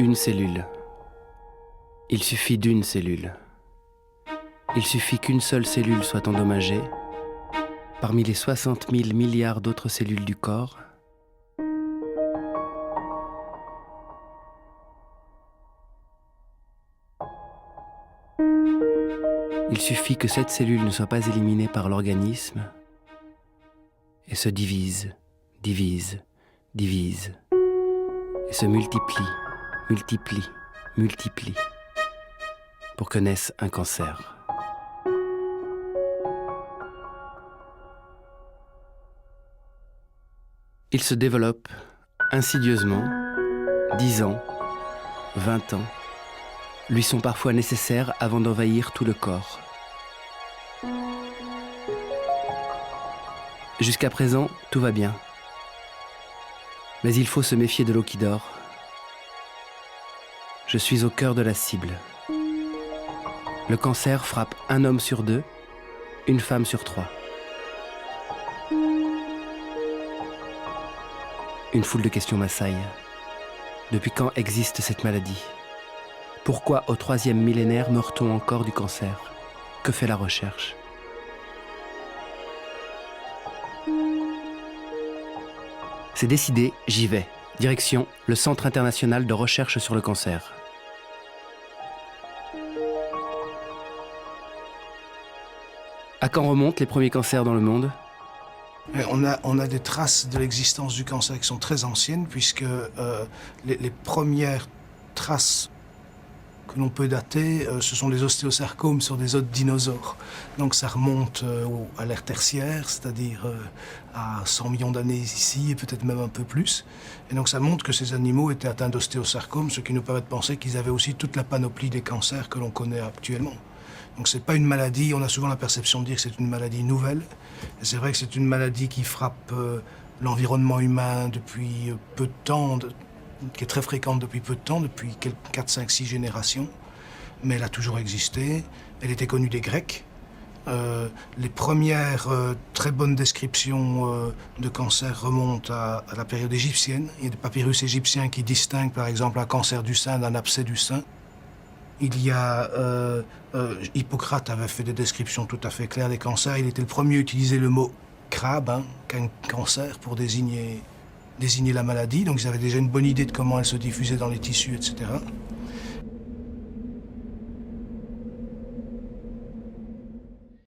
Une cellule. Il suffit d'une cellule. Il suffit qu'une seule cellule soit endommagée parmi les 60 000 milliards d'autres cellules du corps. Il suffit que cette cellule ne soit pas éliminée par l'organisme et se divise, divise, divise, et se multiplie, multiplie, multiplie, pour que naisse un cancer. Il se développe insidieusement, 10 ans, 20 ans, lui sont parfois nécessaires avant d'envahir tout le corps. Jusqu'à présent, tout va bien. Mais il faut se méfier de l'eau qui dort. Je suis au cœur de la cible. Le cancer frappe un homme sur 2, une femme sur 3. Une foule de questions m'assaillent. Depuis quand existe cette maladie ? Pourquoi au 3e millénaire meurt-on encore du cancer ? Que fait la recherche ? C'est décidé, j'y vais. Direction, le Centre international de recherche sur le cancer. À quand remontent les premiers cancers dans le monde ? On a des traces de l'existence du cancer qui sont très anciennes, puisque les premières traces que l'on peut dater, ce sont les ostéosarcomes sur des os de dinosaures. Donc ça remonte à l'ère tertiaire, c'est-à-dire à 100 millions d'années ici, et peut-être même un peu plus. Et donc ça montre que ces animaux étaient atteints d'ostéosarcome, ce qui nous permet de penser qu'ils avaient aussi toute la panoplie des cancers que l'on connaît actuellement. Donc c'est pas une maladie, on a souvent la perception de dire que c'est une maladie nouvelle. Et c'est vrai que c'est une maladie qui frappe l'environnement humain depuis peu de temps, qui est très fréquente depuis peu de temps, depuis 4, 5, 6 générations. Mais elle a toujours existé. Elle était connue des Grecs. Les premières très bonnes descriptions de cancer remontent à la période égyptienne. Il y a des papyrus égyptiens qui distinguent par exemple un cancer du sein d'un abcès du sein. Il y a Hippocrate avait fait des descriptions tout à fait claires des cancers. Il était le premier à utiliser le mot crabe, cancer, pour désigner la maladie. Donc ils avaient déjà une bonne idée de comment elle se diffusait dans les tissus, etc.